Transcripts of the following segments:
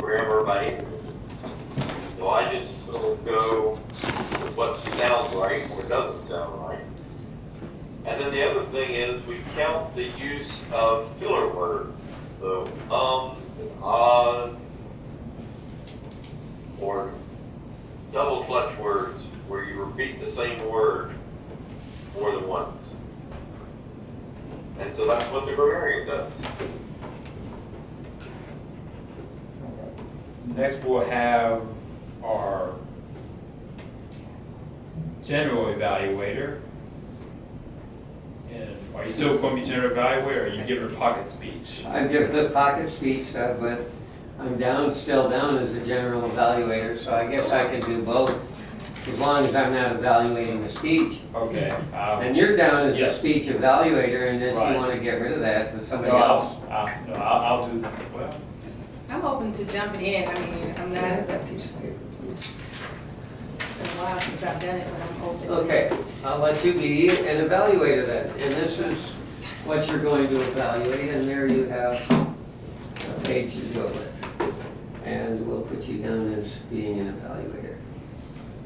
programmer by any means. So I just sort of go with what sounds right or doesn't sound right. And then the other thing is we count the use of filler words. So and ahs, or double clutch words where you repeat the same word more than once. And so that's what the grammarian does. Next we'll have our general evaluator. And are you still going to be general evaluator, or are you giving a pocket speech? I give the pocket speech, but I'm still down as a general evaluator, so I guess I can do both, as long as I'm not evaluating the speech. Okay. And you're down as yeah. a speech evaluator, and if Right. you want to get rid of that to somebody No, else. I'll do that. Well, I'm open to jumping in. I mean, I'm not, it's That piece of paper, please. been a while since I've done it, but I'm open. Okay, I'll let you be an evaluator then, and this is what you're going to evaluate, and there you have a page to go with. And we'll put you down as being an evaluator.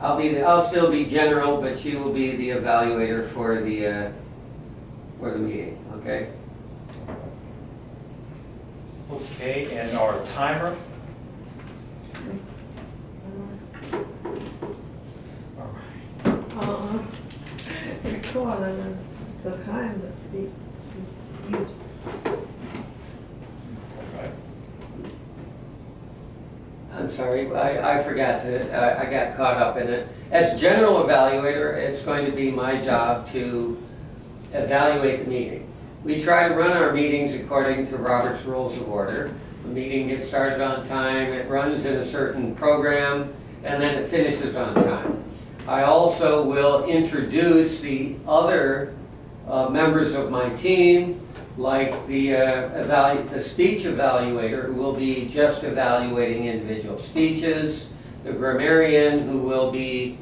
I'll still be general, but you will be the evaluator for the meeting, okay? okay, and our timer. All right. Recall the time the speak use. Okay. I'm sorry, I forgot to, I got caught up in it. As general evaluator, it's going to be my job to evaluate the meeting. We try to run our meetings according to Robert's Rules of Order. The meeting gets started on time, it runs in a certain program, and then it finishes on time. I also will introduce the other members of my team, like the speech evaluator, who will be just evaluating individual speeches, the grammarian, who will be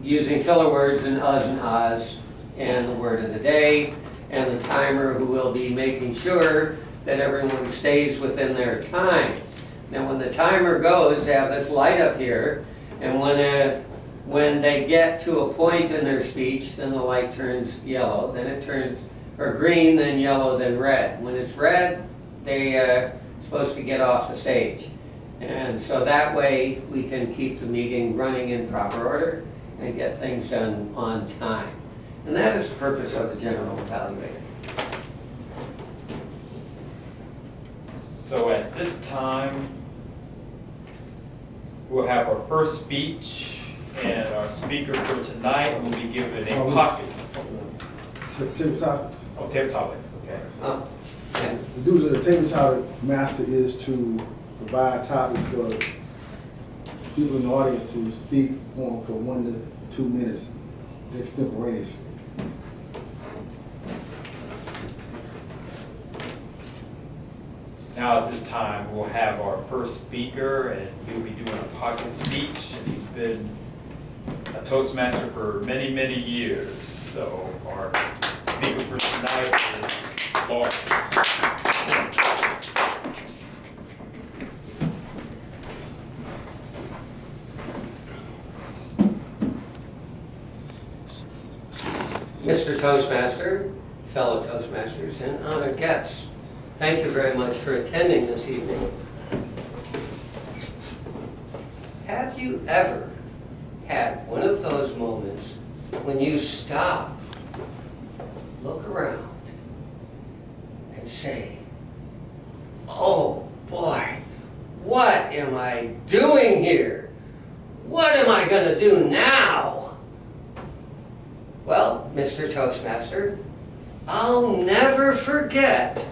using filler words and uhs and ahs, and the word of the day, and the timer, who will be making sure that everyone stays within their time. Now, when the timer goes, they have this light up here, and when they get to a point in their speech, then the light turns yellow, then it turns or green, then yellow, then red. When it's red, they're supposed to get off the stage. And so that way we can keep the meeting running in proper order and get things done on time. And that is the purpose of the general evaluator. So at this time, we'll have our first speech, and our speaker for tonight will be given a pocket. Table topics. Oh, table topics, okay. And The duties of the table topic master is to provide topics for people in the audience to speak on for 1 to 2 minutes extemporaneously. Now at this time, we'll have our first speaker, and he'll be doing a pocket speech, and he's been a Toastmaster for many, many years. So our speaker for tonight is Lawrence. Mr. Toastmaster, fellow Toastmasters, and honored guests, thank you very much for attending this evening. Have you ever had one of those moments when you stop, look around, and say, "Oh boy, what am I doing here? What am I going to do now?" Well, Mr. Toastmaster, I'll never forget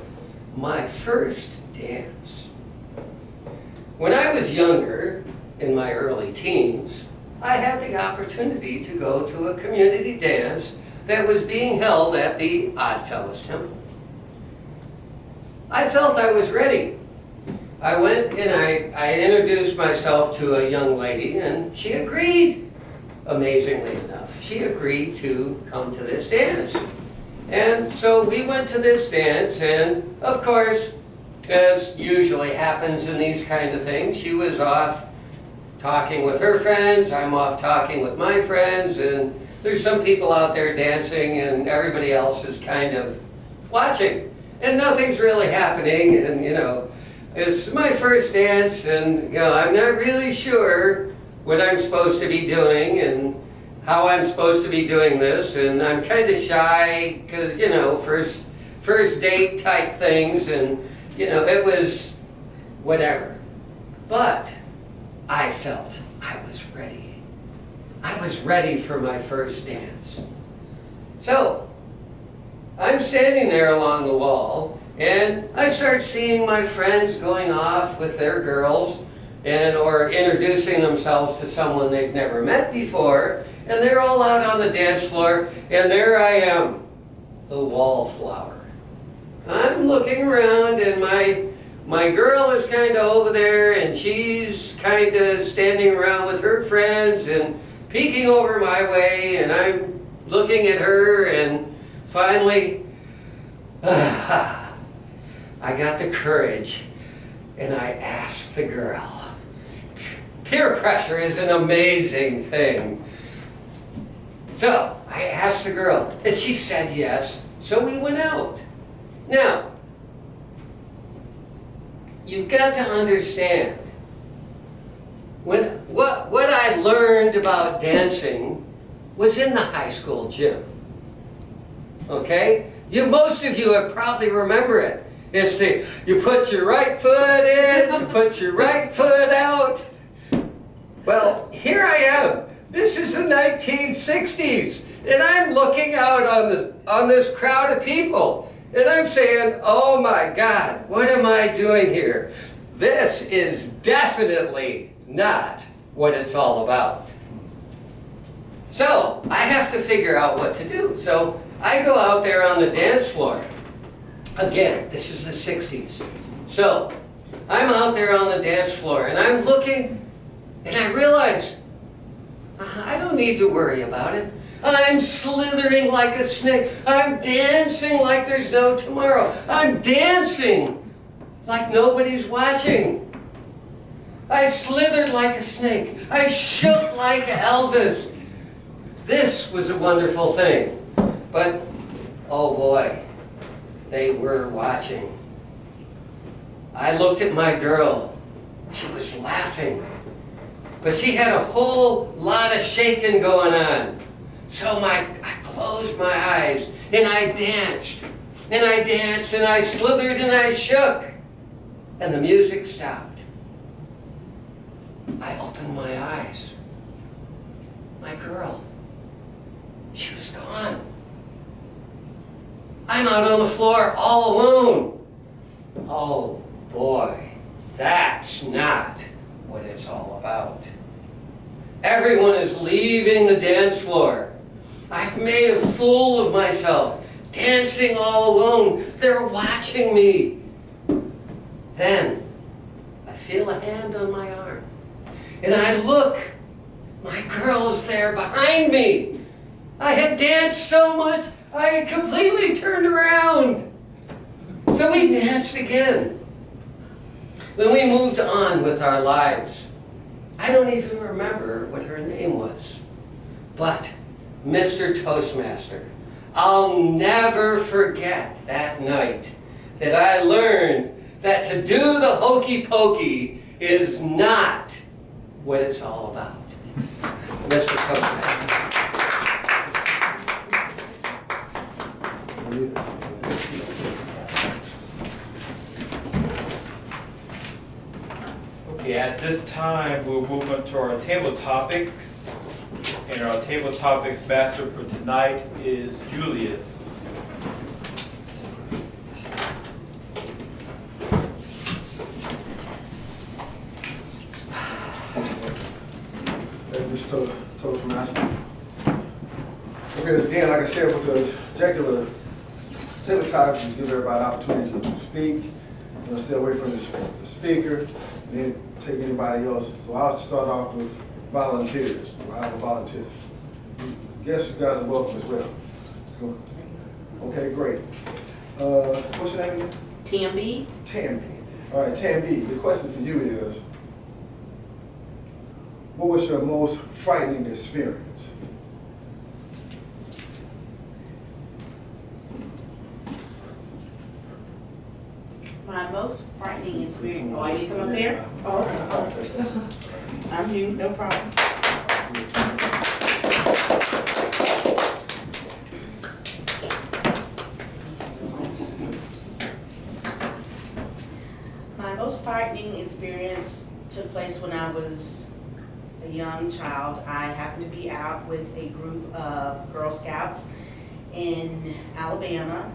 my first dance. When I was younger, in my early teens, I had the opportunity to go to a community dance that was being held at the Oddfellows Temple. I felt I was ready. I went and I introduced myself to a young lady, and she agreed. Amazingly enough, she agreed to come to this dance. And so we went to this dance, and of course, as usually happens in these kind of things, she was off talking with her friends, I'm off talking with my friends, and there's some people out there dancing and everybody else is kind of watching. And nothing's really happening, and you know, it's my first dance, and you know, I'm not really sure what I'm supposed to be doing and how I'm supposed to be doing this, and I'm kind of shy because, you know, first date type things, and you know, it was whatever. But I felt I was ready. I was ready for my first dance. So I'm standing there along the wall, and I start seeing my friends going off with their girls and or introducing themselves to someone they've never met before, and they're all out on the dance floor, and there I am, the wallflower. I'm looking around, and my girl is kind of over there, and she's kind of standing around with her friends and peeking over my way, and I'm looking at her, and finally, I got the courage, and I asked the girl. Peer pressure is an amazing thing. So I asked the girl, and she said yes, so we went out. Now, you've got to understand, what I learned about dancing was in the high school gym. Okay? Most of you have probably remember it. It's you put your right foot in, you put your right foot out. Well, here I am. This is the 1960s, and I'm looking out on this crowd of people, and I'm saying, oh my God, what am I doing here? This is definitely not what it's all about. So I have to figure out what to do. So I go out there on the dance floor. Again, this is the 60s. So I'm out there on the dance floor, and I'm looking, and I realize I don't need to worry about it. I'm slithering like a snake. I'm dancing like there's no tomorrow. I'm dancing like nobody's watching. I slithered like a snake. I shook like Elvis. This was a wonderful thing. But, oh boy, they were watching. I looked at my girl. She was laughing. But she had a whole lot of shaking going on. So I closed my eyes, and I danced, and I danced, and I slithered, and I shook. And the music stopped. I opened my eyes. My girl, she was gone. I'm out on the floor all alone. Oh boy, that's not what it's all about. Everyone is leaving the dance floor. I've made a fool of myself, dancing all alone. They're watching me. Then I feel a hand on my arm, and I look. My girl is there behind me. I had danced so much, I had completely turned around. So we danced again. Then we moved on with our lives. I don't even remember what her name was. But Mr. Toastmaster, I'll never forget that night that I learned that to do the hokey pokey is not what it's all about. Mr. Toastmaster. Okay, at this time, we'll move on to our table topics. And our table topics master for tonight is Julius. Mr. Toastmaster. Because again, like I said, with the objective table topics is give everybody an opportunity to speak, stay away from the speaker, and then take anybody else. So I'll start off with volunteers. I have a volunteer. Yes, you guys are welcome as well. Let's go. Okay, great. What's your name again? Tammy. Tammy. All right, Tammy, the question for you is, what was your most frightening experience? My most frightening experience. Oh, I need to come up there? Oh, okay. I'm here, no problem. My most frightening experience took place when I was a young child. I happened to be out with a group of Girl Scouts in Alabama,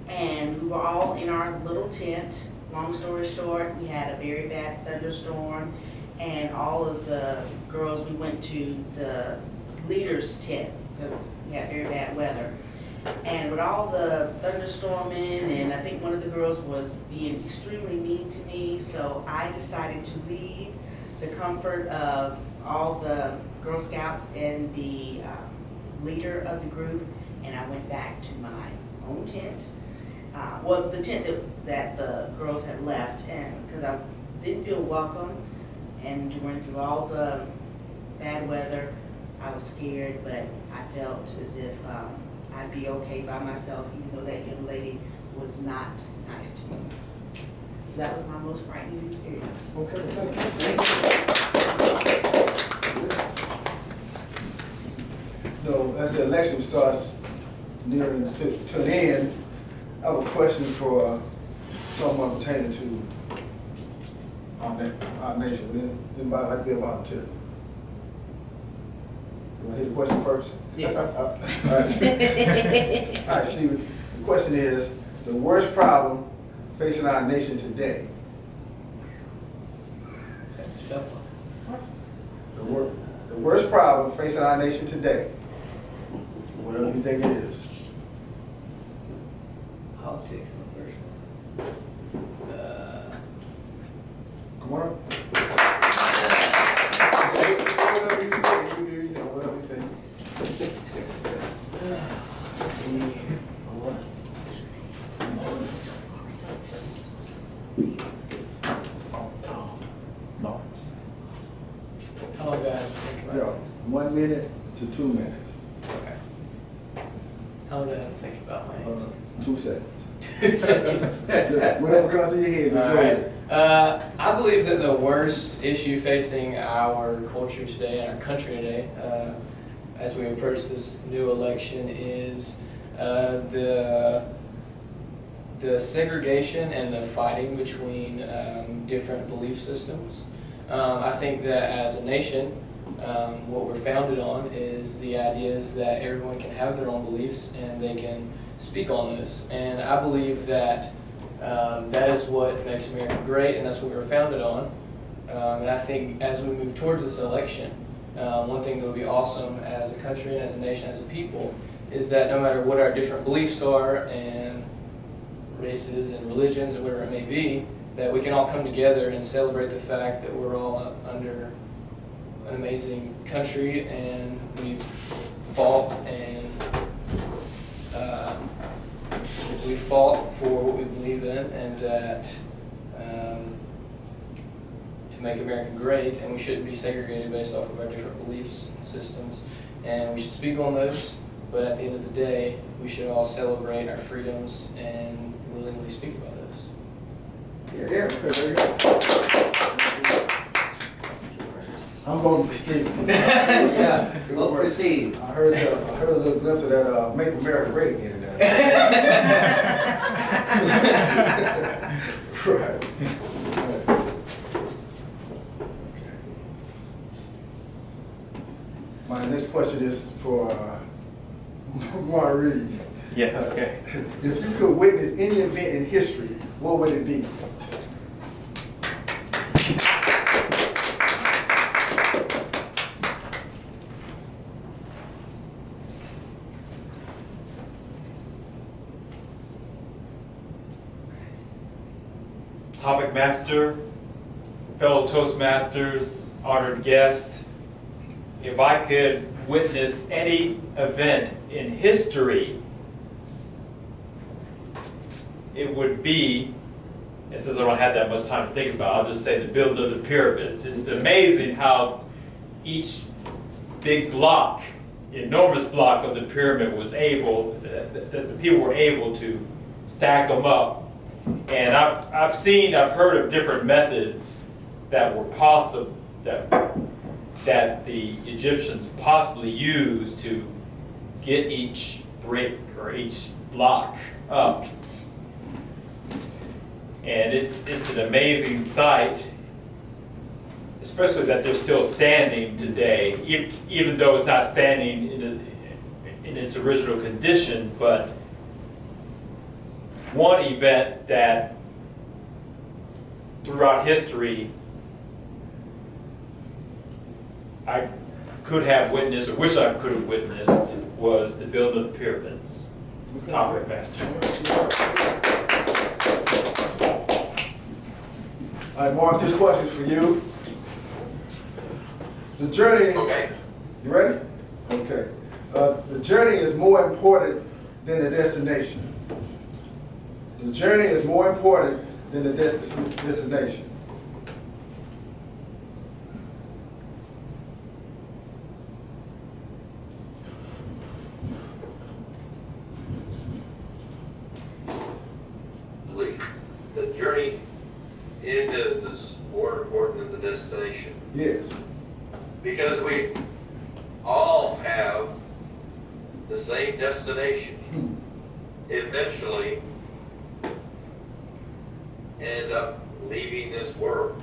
and we were all in our little tent. Long story short, we had a very bad thunderstorm, and all of the girls, we went to the leader's tent because we had very bad weather. And with all the thunderstorming, and I think one of the girls was being extremely mean to me, so I decided to leave the comfort of all the Girl Scouts and the leader of the group, and I went back to my own tent. Well, the tent that the girls had left, and because I didn't feel welcome, and going through all the bad weather, I was scared, but I felt as if I'd be okay by myself, even though that young lady was not nice to me. So that was my most frightening experience. Okay, No, as the election starts nearing to an end, I have a question for someone pertaining to our nation. Anybody like to be a volunteer? You want to hear the question first? Yeah. All right, Stephen. The question is, the worst problem facing our nation today. That's a tough one. The worst problem facing our nation today. Whatever you think it is. I'll take the first one. Come on up. Whatever you think. Let's see. How long do I have to think about Yeah, it? 1 minute to 2 minutes. Okay. How long do I have to think about my answer? 2 seconds. 2 seconds. Whatever comes to your head, just All go right. with it. I believe that the worst issue facing our culture today and our country today, as we approach this new election, is the segregation and the fighting between different belief systems. I think that as a nation, what we're founded on is the ideas that everyone can have their own beliefs and they can speak on those. And I believe that that is what makes America great, and that's what we're founded on. And I think as we move towards this election, one thing that will be awesome as a country and as a nation, as a people, is that no matter what our different beliefs are and races and religions and whatever it may be, that we can all come together and celebrate the fact that we're all under an amazing country and we've fought for what we believe in, and that to make America great, and we shouldn't be segregated based off of our different beliefs and systems, and we should speak on those, but at the end of the day, we should all celebrate our freedoms and willingly speak about those. You're here. Okay, there you go. I'm voting for Steve. Yeah, vote for Steve. I heard a little glimpse of that Make America Great Again in there. Right. Okay. My next question is for Maurice. Yeah, okay. If you could witness any event in history, what would it be? Topic master, fellow Toastmasters, honored guest. If I could witness any event in history, it would be And since I don't have that much time to think about it, I'll just say the building of the pyramids. It's amazing how each big block, enormous block of the pyramid was able, that the people were able to stack them up. And I've heard of different methods that were possible, that the Egyptians possibly used to get each brick or each block up. And it's an amazing sight, especially that they're still standing today, even though it's not standing in its original condition. But one event that throughout history I could have witnessed, or wish I could have witnessed, was the building of the pyramids. Topic, Master. All right, Mark, this question is for you. The journey, Okay. you ready? Okay. The journey is more important than the destination. The journey is more important than the destination. The journey is more important than the destination. Yes. Because we all have the same destination. Eventually end up leaving this world.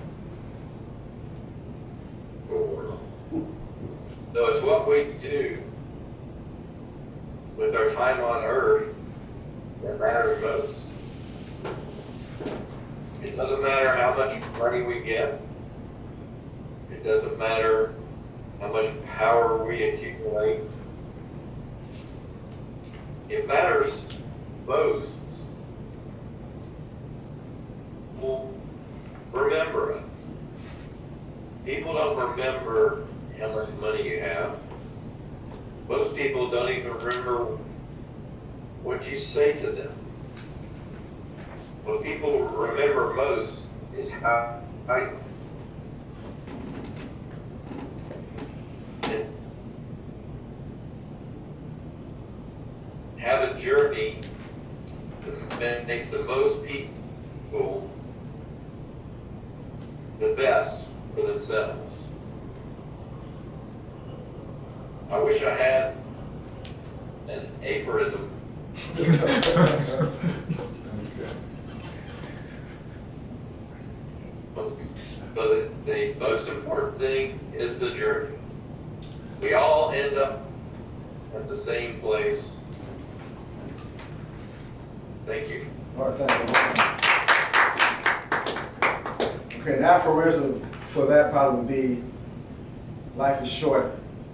So it's what we do with our time on earth that matters most. It doesn't matter how much money we get. It doesn't matter how much power we accumulate. It matters most. Well, remember it. People don't remember how much money you have. Most people don't even remember what you say to them. What people remember most is how I have a journey that makes the most people the best for themselves. I wish I had an aphorism. But the most important thing is the journey. We all end up at the same place. Thank you. All right, thank you. Okay, the aphorism for that probably would be, life is short,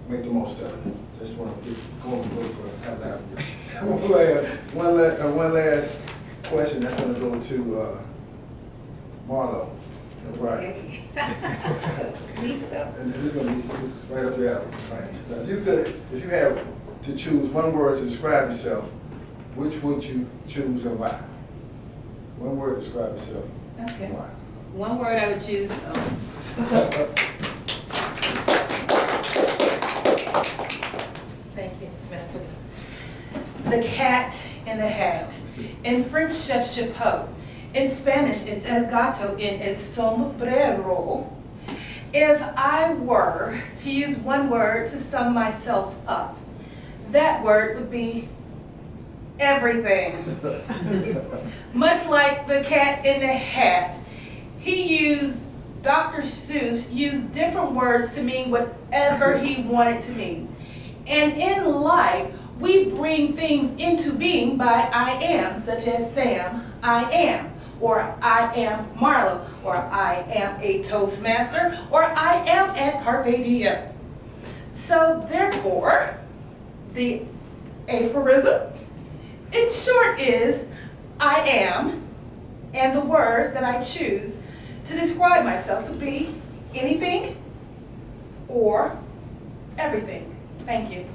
make the most of it. Just want to go and look for have that. One last question that's going to go to Marlo. Right. Neat stuff. And this is going to be right up your alley. Right. Now, if you had to choose one word to describe yourself, which would you choose and why? One word to describe yourself. Okay. Why? One word I would choose. Thank you. The cat in the hat. In French, chef chapeau. In Spanish, it's el gato en el sombrero. If I were to use one word to sum myself up, that word would be everything. Much like the cat in the hat, Dr. Seuss used different words to mean whatever he wanted to mean. And in life, we bring things into being by I am, such as Sam, I am. Or I am Marlo, or I am a Toastmaster, or I am at Carpe Diem. So therefore, the aphorism, in short, is I am, and the word that I choose to describe myself would be anything or everything. Thank you.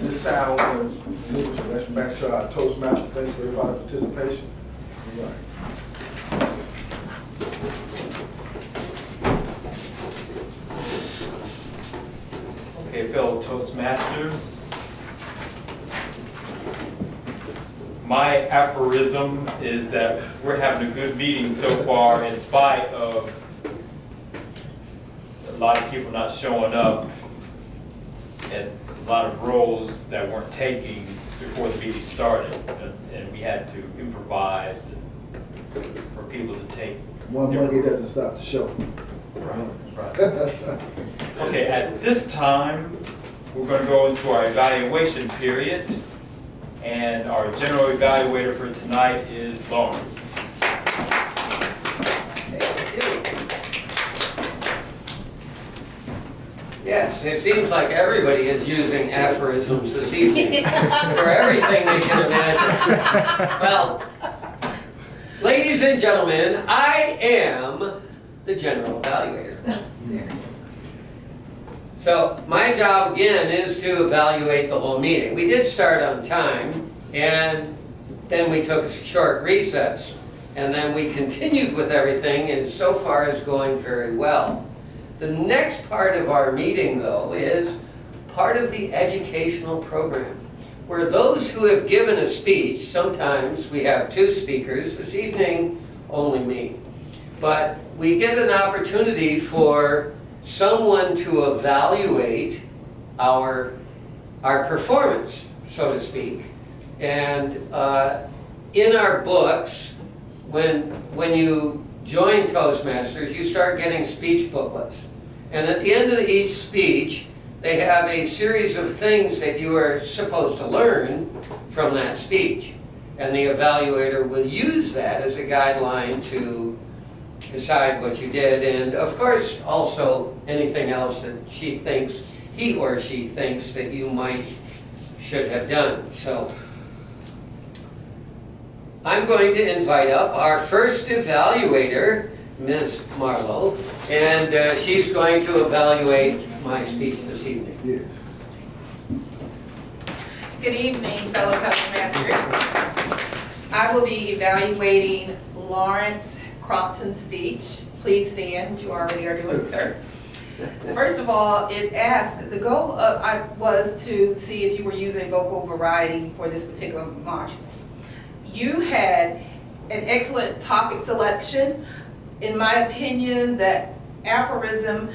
Just this time, I want to move us back to our Toastmasters. Thanks for everybody's participation. All right. Okay, fellow Toastmasters. My aphorism is that we're having a good meeting so far in spite of a lot of people not showing up and a lot of roles that weren't taking before the meeting started. And we had to improvise for people to take. One monkey doesn't stop the show. Right. Okay, at this time, we're going to go into our evaluation period. And our general evaluator for tonight is Lawrence. Yes, it seems like everybody is using aphorisms this evening for everything they can imagine. Well, ladies and gentlemen, I am the general evaluator. So my job again is to evaluate the whole meeting. We did start on time, and then we took a short recess, and then we continued with everything, and so far is going very well. The next part of our meeting, though, is part of the educational program, where those who have given a speech, sometimes we have two speakers, this evening only me, but we get an opportunity for someone to evaluate our performance, so to speak. And in our books, when you join Toastmasters, you start getting speech booklets. And at the end of each speech, they have a series of things that you are supposed to learn from that speech. And the evaluator will use that as a guideline to decide what you did, and of course also anything else that he or she thinks that you should have done. So I'm going to invite up our first evaluator, Ms. Marlowe, and she's going to evaluate my speech this evening. Yes. Good evening, fellow Toastmasters. I will be evaluating Lawrence Crompton's speech. Please stand, which you already are doing, sir. First of all, the goal was to see if you were using vocal variety for this particular module. You had an excellent topic selection. In my opinion, that aphorism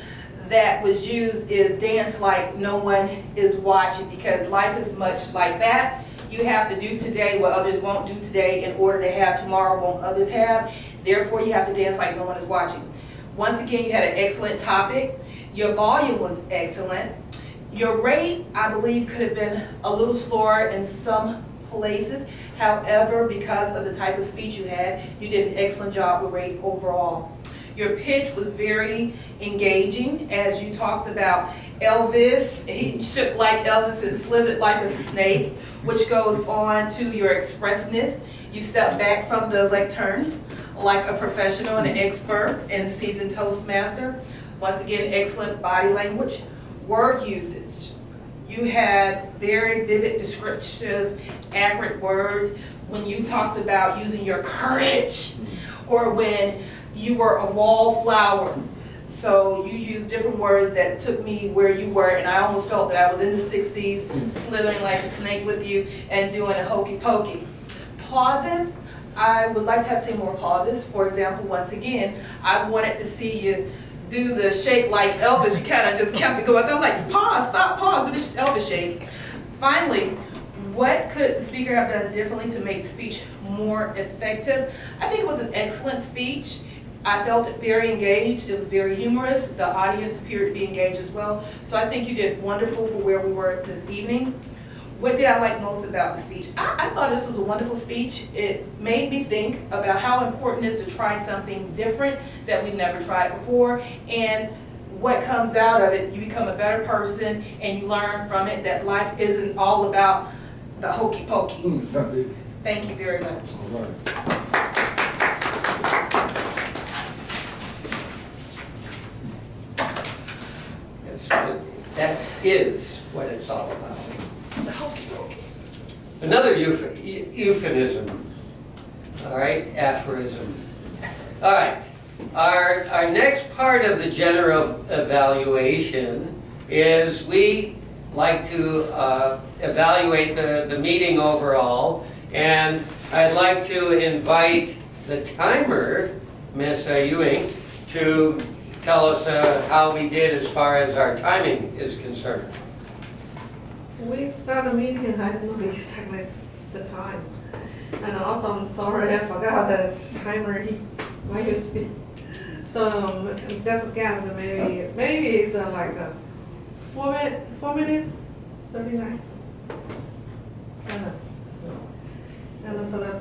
that was used is dance like no one is watching, because life is much like that. You have to do today what others won't do today in order to have tomorrow what others have. Therefore, you have to dance like no one is watching. Once again, you had an excellent topic. Your volume was excellent. Your rate, I believe, could have been a little slower in some places. However, because of the type of speech you had, you did an excellent job with rate overall. Your pitch was very engaging as you talked about Elvis. He shook like Elvis and slithered like a snake, which goes on to your expressiveness. You stepped back from the lectern like a professional and an expert and a seasoned Toastmaster. Once again, excellent body language. Word usage. You had very vivid, descriptive, accurate words when you talked about using your courage, or when you were a wallflower. So you used different words that took me where you were, and I almost felt that I was in the 60s, slithering like a snake with you and doing a hokey pokey. Pauses. I would like to have seen more pauses. For example, once again, I wanted to see you do the shake like Elvis. You kind of just kept it going. I'm like, pause, stop, pause, do the Elvis shake. Finally, what could the speaker have done differently to make the speech more effective? I think it was an excellent speech. I felt it very engaged. It was very humorous. The audience appeared to be engaged as well. So I think you did wonderful for where we were this evening. What did I like most about the speech? I thought this was a wonderful speech. It made me think about how important it is to try something different that we've never tried before. And what comes out of it, you become a better person and you learn from it that life isn't all about the hokey pokey. Thank you very much. All right. That is what it's all about. The hokey another euphemism. All right, aphorism. All right, our next part of the general evaluation is we like to evaluate the meeting overall, and I'd like to invite the timer, Ms. Ewing, to tell us how we did as far as our timing is concerned. We start the meeting, I don't know exactly the time. And also, I'm sorry, I forgot the timer when you speak. So just guess, maybe it's like 4 minutes, 39. And for the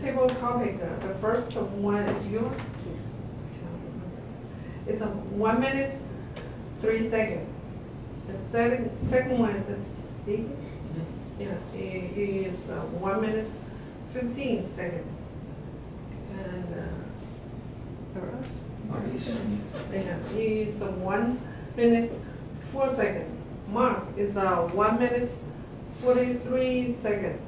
table topic, the first one is yours. It's 1 minute, 3 seconds. The second one is Steve. Yeah, you use 1 minute, 15 seconds. And Maurice? Yeah, you use 1 minute, 4 seconds. Mark is 1 minute, 43 seconds.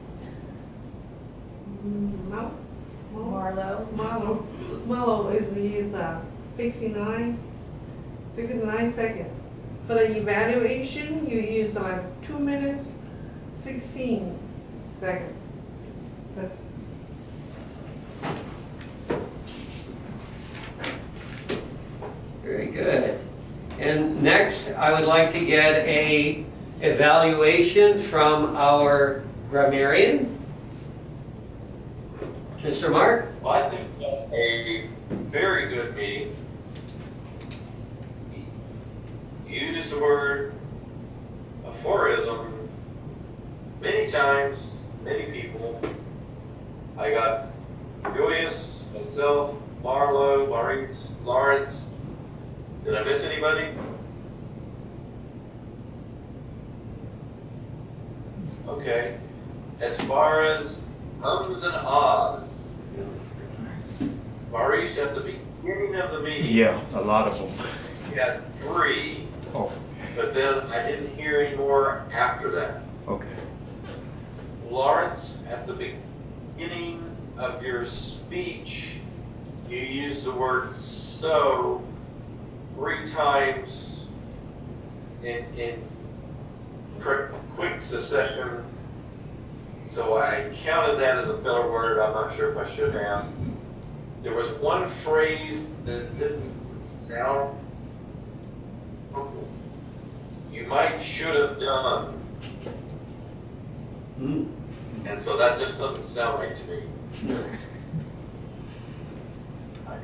Marlo is use 59 seconds. For the evaluation, you use 2 minutes, 16 seconds. That's Very good. And next, I would like to get a evaluation from our grammarian. Mr. Mark? Well, I think a very good meeting. Use the word aphorism many times, many people. I got Julius, myself, Marlo, Maurice, Lawrence. Did I miss anybody? Okay. As far as ums and ahs, Maurice, at the beginning of the meeting, Yeah, a lot of them. we had 3, Oh, but then I didn't hear any more after that. okay. Lawrence, at the beginning of your speech, you used the word so 3 times in quick succession. So I counted that as a filler word. I'm not sure if I should have. There was one phrase that didn't sound. You might, should have done. And so that just doesn't sound right to me.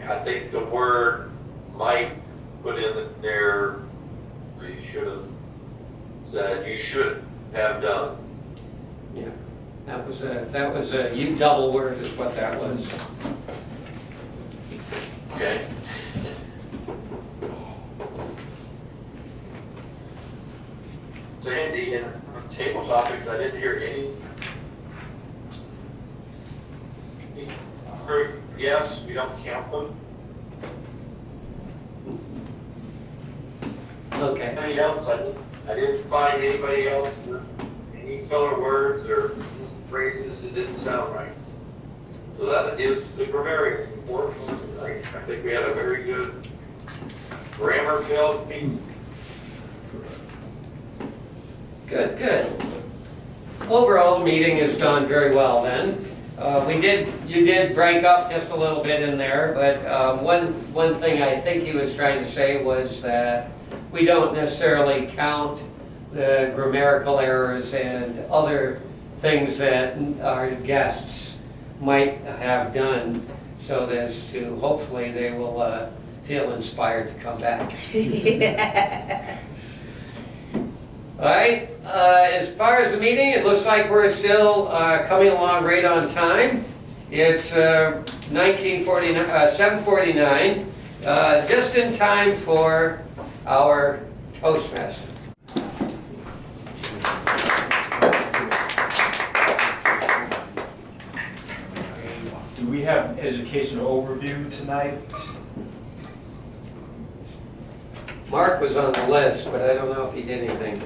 I think the word might put in there, you should have said, you should have done. Yeah, that was a you double word is what that was. Okay. Sandy, in table topics, I didn't hear any. Yes, we don't count them. Okay. Anybody else? I didn't find anybody else with any filler words or phrases that didn't sound right. So that is the grammarian's report from tonight. I think we had a very good grammar-filled meeting. Good, good. Overall, the meeting has gone very well then. You did break up just a little bit in there, but one thing I think he was trying to say was that we don't necessarily count the grammatical errors and other things that our guests might have done, so as to hopefully they will feel inspired to come back. All right, as far as the meeting, it looks like we're still coming along right on time. It's 7:49, just in time for our Toastmasters. Do we have an educational overview tonight? Mark was on the list, but I don't know if he did anything.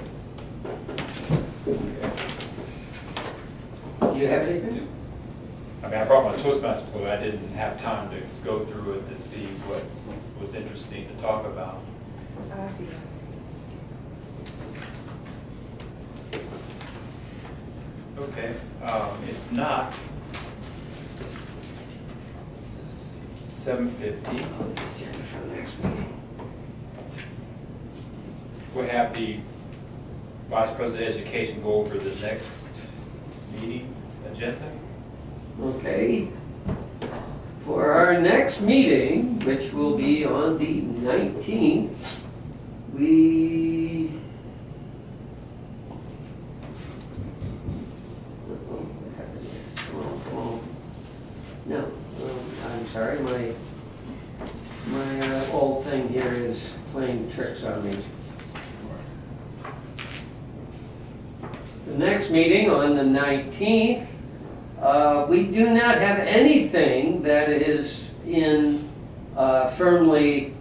you have anything? I mean, I brought my Toastmasters book, I didn't have time to go through it to see what was interesting to talk about. I see. Okay, if not, it's 7:50. Agenda for the next meeting. We'll have the Vice President of Education go over the next meeting agenda. Okay. For our next meeting, which will be on the 19th, we... No, I'm sorry, my old thing here is playing tricks on me. The next meeting on the 19th, we do not have anything that is firmly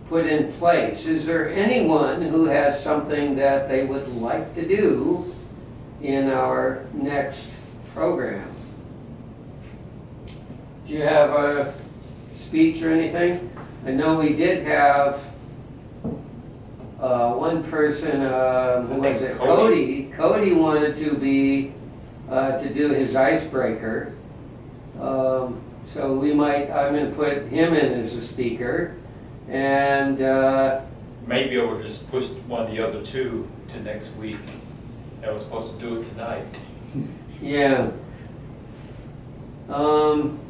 put in place. Is there anyone who has something that they would like to do in our next program? Do you have a speech or anything? I know we did have one person, who was it? Cody. Cody wanted to be, to do his icebreaker. So we might, I'm gonna put him in as a speaker. And, Maybe we'll just push one of the other two to next week. I was supposed to do it tonight. yeah.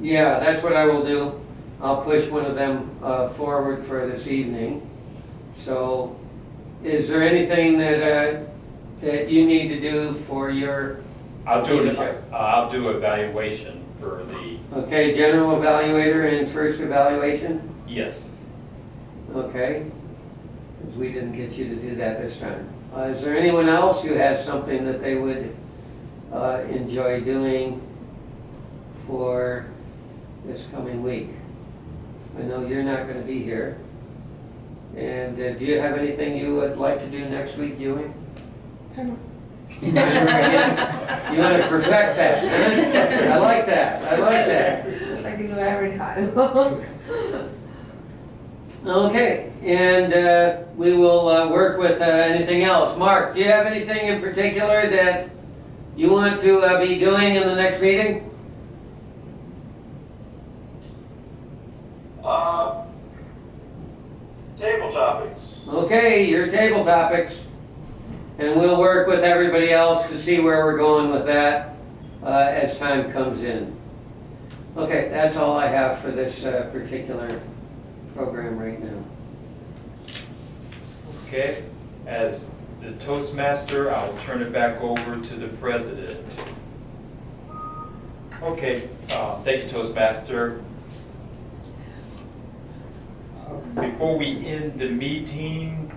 Yeah, that's what I will do. I'll push one of them forward for this evening. So, is there anything that that you need to do for your leadership? I'll do evaluation for the, Okay, general evaluator and first evaluation? yes. Okay. Because we didn't get you to do that this time. Is there anyone else who has something that they would enjoy doing for this coming week? I know you're not going to be here. And do you have anything you would like to do next week, Ewing? Timer. You want to perfect that, huh? I like that. I like that. I can do every time. Okay, and we will work with anything else. Mark, do you have anything in particular that you want to be doing in the next meeting? Table topics. Okay, your table topics. And we'll work with everybody else to see where we're going with that as time comes in. Okay, that's all I have for this particular program right now. Okay, as the Toastmaster, I'll turn it back over to the president. Okay, thank you, Toastmaster. Before we end the meeting,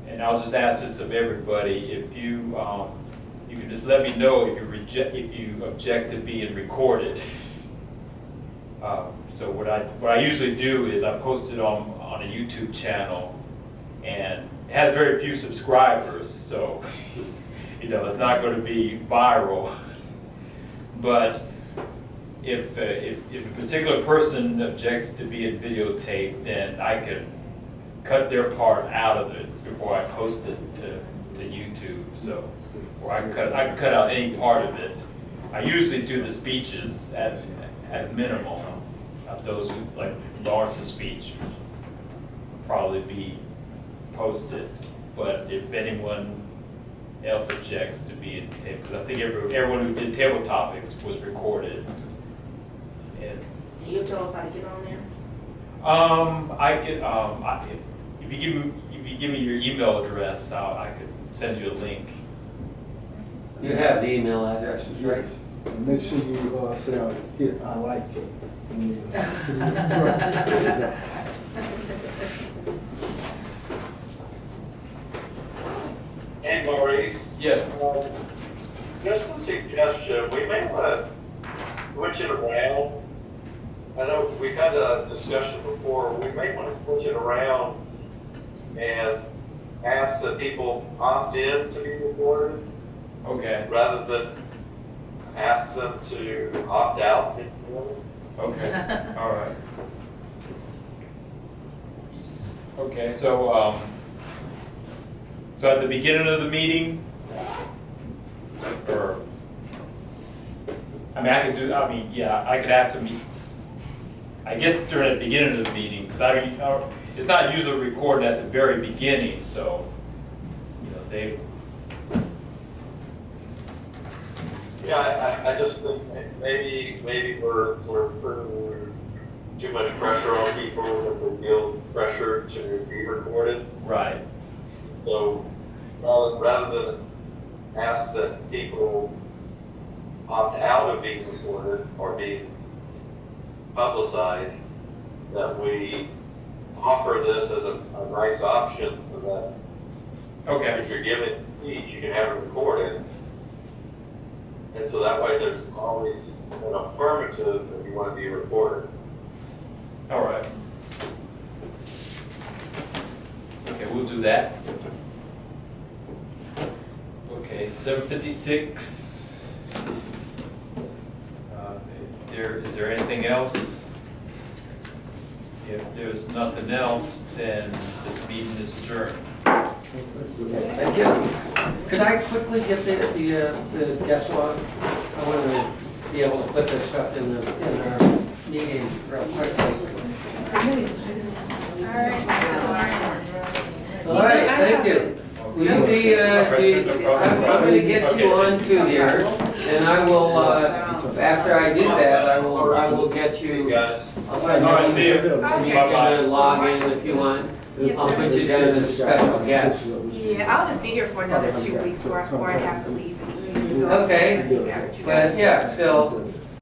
and I'll just ask this of everybody, if you you can just let me know if you object to being recorded. So what I usually do is I post it on a YouTube channel, and it has very few subscribers, so it's not going to be viral. But if a particular person objects to being videotaped, then I can cut their part out of it before I post it to YouTube. So, or I can cut out any part of it. I usually do the speeches at minimum. Those who, like Lawrence's speech, will probably be posted. But if anyone else objects to being taped, because I think everyone who did table topics was recorded. And Can you tell us how to get on there? I could if you give me your email address, I could send you a link. You have the email addresses, right? Yes. And make sure you say hit I like it. And Maurice? Yes. Just a suggestion, we may want to switch it around. I know we've had a discussion before, we may want to switch it around and ask that people opt in to be recorded Okay, rather than ask them to opt out. okay, all right. Okay, so, so at the beginning of the meeting, or, I mean, I could ask them, I guess during the beginning of the meeting, because it's not usually recorded at the very beginning, so, you know, they, Yeah, I just think maybe we're putting too much pressure on people, and they feel pressure to be recorded. right, So rather than ask that people opt out of being recorded or being publicized, that we offer this as a nice option for them. okay, If you're giving speech, you can have it recorded. And so that way there's always an affirmative that you want to be recorded. all right. Okay, we'll do that. Okay, 7:56. Is there anything else? If there's nothing else, then this meeting is adjourned. Thank you. Could I quickly get the guest log? I want to be able to put this stuff in our meeting real quickly. All right, thank you. Will you be, I'm going to get you on to here, and I will, after I do that, I will get You you, guys, I'll send All right, you, see you. and you Bye-bye. can log in if you want. I'll put you down as a special guest. Yeah, I'll just be here for another 2 weeks before I have to leave. So, Okay, yeah, but yeah, still,